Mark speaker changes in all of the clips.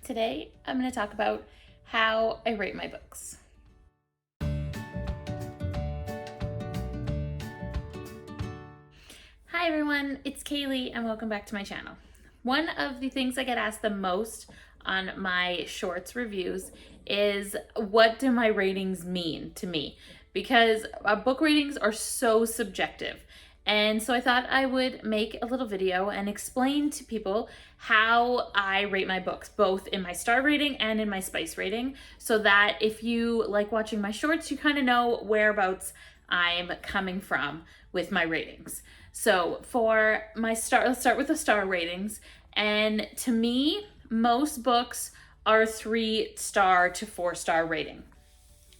Speaker 1: Today, I'm going to talk about how I rate my books. Hi everyone, it's Kaylee and welcome back to my channel. One of the things I get asked the most on my shorts reviews is what do my ratings mean to me? Because book ratings are so subjective. And so I thought I would make a little video and explain to people how I rate my books, both in my star rating and in my spice rating, so that if you like watching my shorts, you kind of know whereabouts I'm coming from with my ratings. So for my let's start with the star ratings. And to me, most books are 3-star to 4-star rating.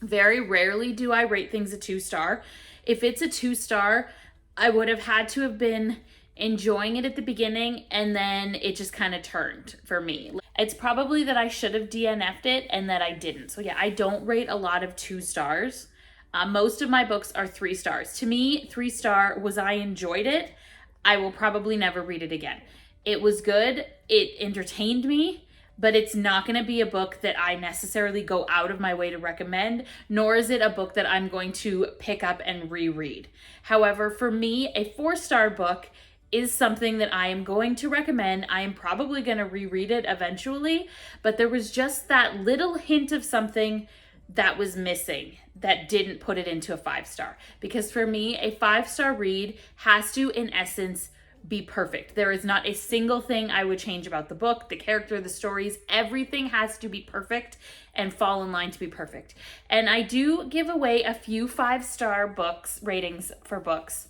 Speaker 1: Very rarely do I rate things a 2-star. If it's a 2-star, I would have had to have been enjoying it at the beginning and then it just kind of turned for me. It's probably that I should have DNF'd it and that I didn't. So yeah, I don't rate a lot of 2 stars. Most of my books are 3 stars. To me, 3-star was I enjoyed it. I will probably never read it again. It was good. It entertained me. But it's not going to be a book that I necessarily go out of my way to recommend, nor is it a book that I'm going to pick up and reread. However, for me, a 4-star book is something that I am going to recommend. I am probably going to reread it eventually, but there was just that little hint of something that was missing that didn't put it into a 5-star. Because for me, a 5-star read has to, in essence, be perfect. There is not a single thing I would change about the book, the character, the stories. Everything has to be perfect and fall in line to be perfect. And I do give away a few 5-star books ratings for books,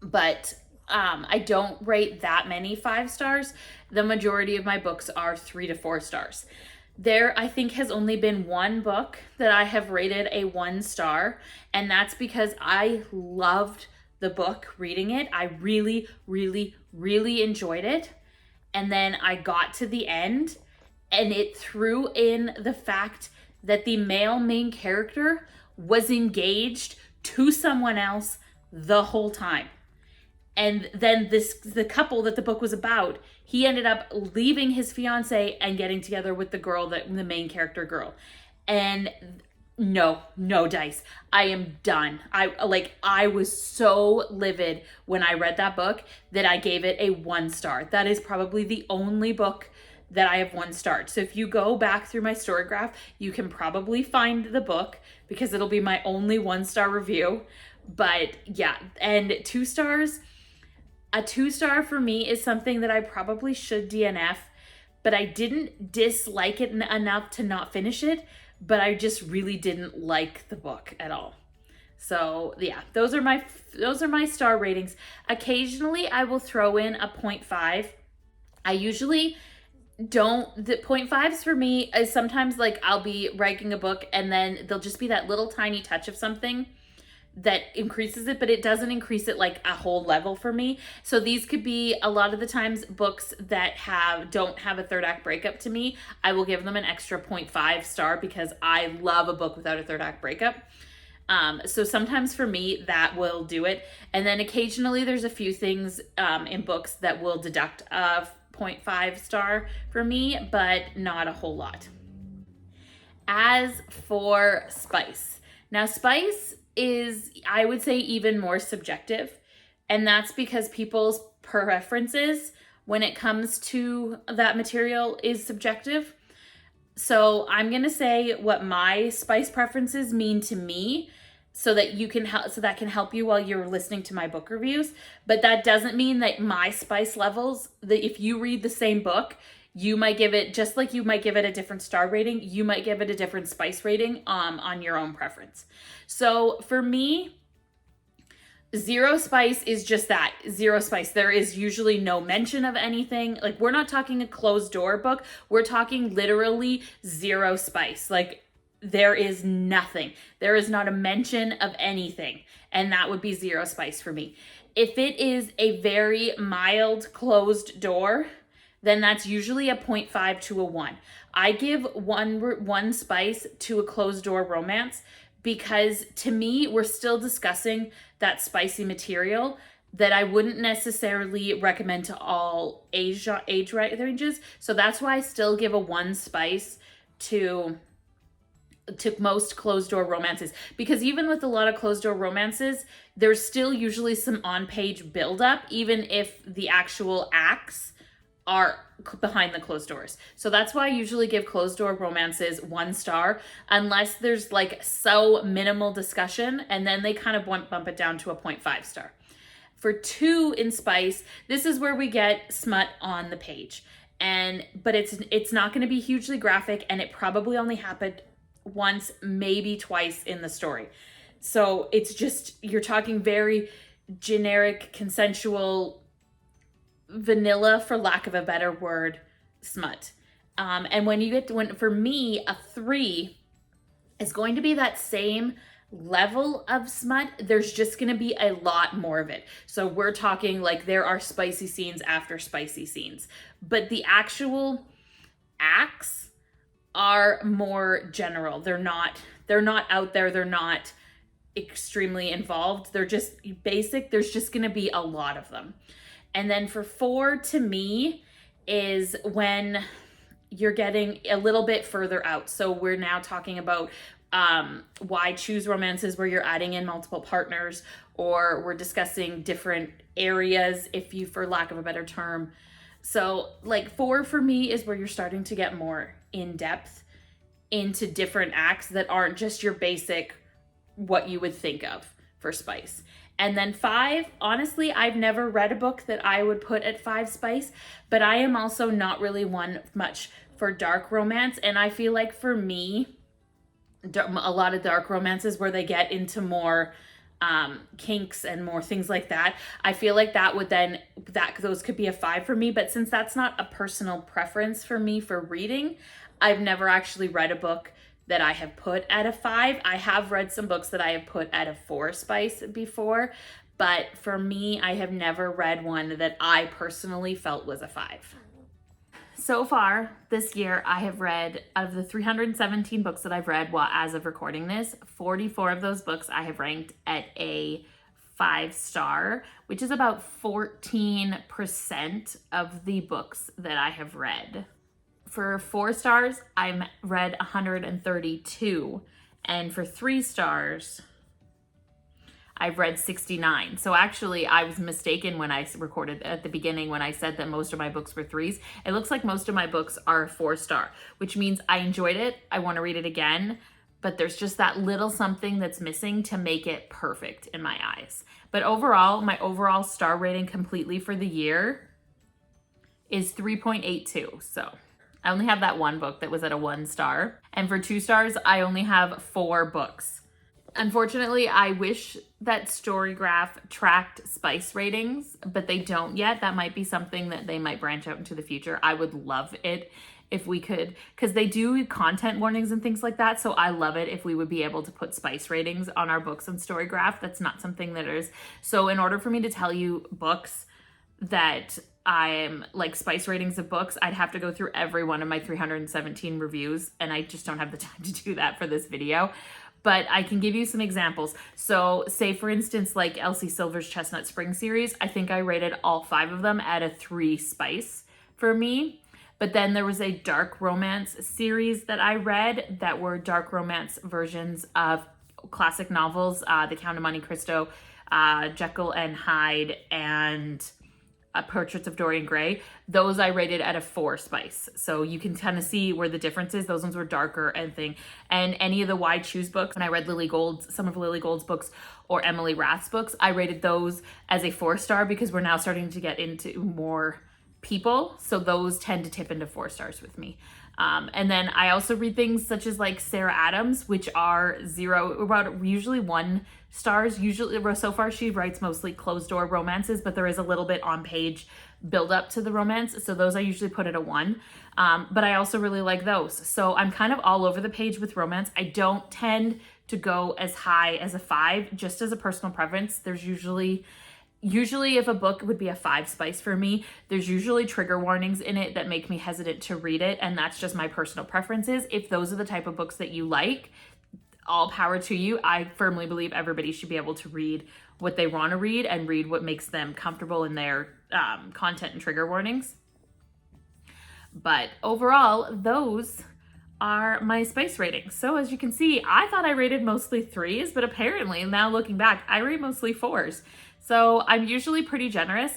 Speaker 1: but I don't rate that many 5 stars. The majority of my books are 3 to 4 stars. There, I think, has only been one book that I have rated a 1-star, and that's because I loved the book, reading it. I really, really, really enjoyed it. And then I got to the end and it threw in the fact that the male main character was engaged to someone else the whole time. And then the couple that the book was about, he ended up leaving his fiance and getting together with the main character girl. And no dice. I am done. I was so livid when I read that book that I gave it a 1-star. That is probably the only book that I have 1-starred. So if you go back through my story graph, you can probably find the book because it'll be my only 1-star review. But yeah, and 2 stars, a 2-star for me is something that I probably should DNF, but I didn't dislike it enough to not finish it. But I just really didn't like the book at all. So yeah, those are my star ratings. Occasionally I will throw in a 0.5. I usually don't. The 0.5s for me is sometimes like I'll be ranking a book and then there'll just be that little tiny touch of something that increases it, but it doesn't increase it like a whole level for me. So these could be a lot of the times books that don't have a 3rd act breakup. To me, I will give them an extra 0.5 star because I love a book without a 3rd act breakup. So sometimes for me that will do it. And then occasionally there's a few things in books that will deduct a 0.5 star for me, but not a whole lot. As for spice, now spice is, I would say, even more subjective. And that's because people's preferences when it comes to that material is subjective. So I'm going to say what my spice preferences mean to me so that that can help you while you're listening to my book reviews. But that doesn't mean that my spice levels, that if you read the same book, you might give it, just like you might give it a different star rating, you might give it a different spice rating on your own preference. So for me, 0 spice is just that, 0 spice. There is usually no mention of anything. Like, we're not talking a closed door book. We're talking literally 0 spice. Like, there is nothing. There is not a mention of anything. And that would be 0 spice for me. If it is a very mild closed door, then that's usually a 0.5 to a 1. I give one spice to a closed door romance because to me, we're still discussing that spicy material that I wouldn't necessarily recommend to all age ranges. So that's why I still give a 1 spice to most closed door romances, because even with a lot of closed door romances, there's still usually some on-page buildup, even if the actual acts are behind the closed doors. So that's why I usually give closed door romances 1 star, unless there's like so minimal discussion, and then they kind of bump it down to a 0.5 star. For 2 in spice, this is where we get smut on the page, but it's not going to be hugely graphic, and it probably only happened once, maybe twice in the story. So it's just, you're talking very generic, consensual, vanilla, for lack of a better word, smut. And for me, a 3 is going to be that same level of smut. There's just going to be a lot more of it. So we're talking like there are spicy scenes after spicy scenes, but the actual acts are more general. They're not out there. They're not extremely involved. They're just basic. There's just going to be a lot of them. And then for 4, to me, is when you're getting a little bit further out. So we're now talking about why choose romances where you're adding in multiple partners, or we're discussing different areas, for lack of a better term. So like 4 for me is where you're starting to get more in depth into different acts that aren't just your basic, what you would think of for spice. And then 5, honestly, I've never read a book that I would put at 5 spice, but I am also not really one much for dark romance. And I feel like for me, a lot of dark romances where they get into more kinks and more things like that, I feel like those could be a 5 for me. But since that's not a personal preference for me for reading, I've never actually read a book that I have put at a 5. I have read some books that I have put at a 4 spice before, but for me, I have never read one that I personally felt was a 5. So far this year, I have read, out of the 317 books that I've read, as of recording this, 44 of those books I have ranked at a 5 star, which is about 14% of the books that I have read. For 4 stars, I've read 132, and for 3 stars, I've read 69. So actually, I was mistaken when I recorded at the beginning when I said that most of my books were 3s. It looks like most of my books are 4 star, which means I enjoyed it. I want to read it again, but there's just that little something that's missing to make it perfect in my eyes. But overall, my overall star rating completely for the year is 3.82. So I only have that 1 book that was at a 1 star. And for 2 stars, I only have 4 books. Unfortunately, I wish that Storygraph tracked spice ratings, but they don't yet. That might be something that they might branch out into the future. I would love it if we could, because they do content warnings and things like that. So I love it if we would be able to put spice ratings on our books on Storygraph. That's not something that is. So in order for me to tell you books that I'm like spice ratings of books, I'd have to go through every one of my 317 reviews, and I just don't have the time to do that for this video. But I can give you some examples. So say for instance, like Elsie Silver's Chestnut Spring series, I think I rated all 5 of them at a 3 spice for me. But then there was a dark romance series that I read that were dark romance versions of classic novels, The Count of Monte Cristo, Jekyll and Hyde, and Portraits of Dorian Gray. Those I rated at a 4 spice. So you can kind of see where the difference is. Those ones were darker and thing. And any of the Why Choose books, when I read some of Lily Gold's books or Emily Rath's books, I rated those as a 4 star because we're now starting to get into more people. So those tend to tip into 4 stars with me. And then I also read things such as like Sarah Adams, which are usually 1 stars. Usually, so far she writes mostly closed door romances, but there is a little bit on page build up to the romance. So those I usually put at a 1. But I also really like those. So I'm kind of all over the page with romance. I don't tend to go as high as a 5, just as a personal preference. There's usually if a book would be a 5 spice for me, there's usually trigger warnings in it that make me hesitant to read it. And that's just my personal preferences. If those are the type of books that you like, all power to you. I firmly believe everybody should be able to read what they want to read and read what makes them comfortable in their content and trigger warnings. But overall, those are my spice ratings. So as you can see, I thought I rated mostly 3s, but apparently now looking back, I rate mostly 4s. So I'm usually pretty generous.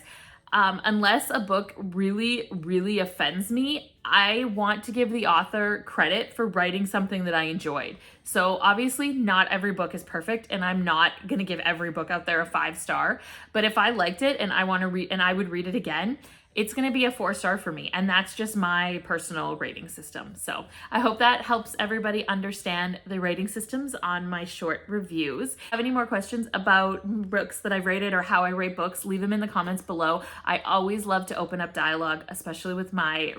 Speaker 1: Unless a book really, really offends me, I want to give the author credit for writing something that I enjoyed. So obviously not every book is perfect, and I'm not going to give every book out there a 5-star, but if I liked it and I want to read and I would read it again, it's going to be a 4-star for me. And that's just my personal rating system. So I hope that helps everybody understand the rating systems on my short reviews. If you have any more questions about books that I've rated or how I rate books, leave them in the comments below. I always love to open up dialogue, especially with my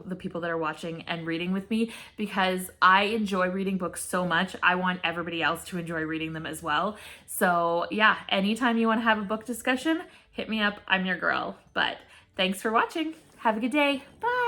Speaker 1: the people that are watching and reading with me, because I enjoy reading books so much. I want everybody else to enjoy reading them as well. So yeah, anytime you want to have a book discussion, hit me up. I'm your girl. But thanks for watching. Have a good day. Bye.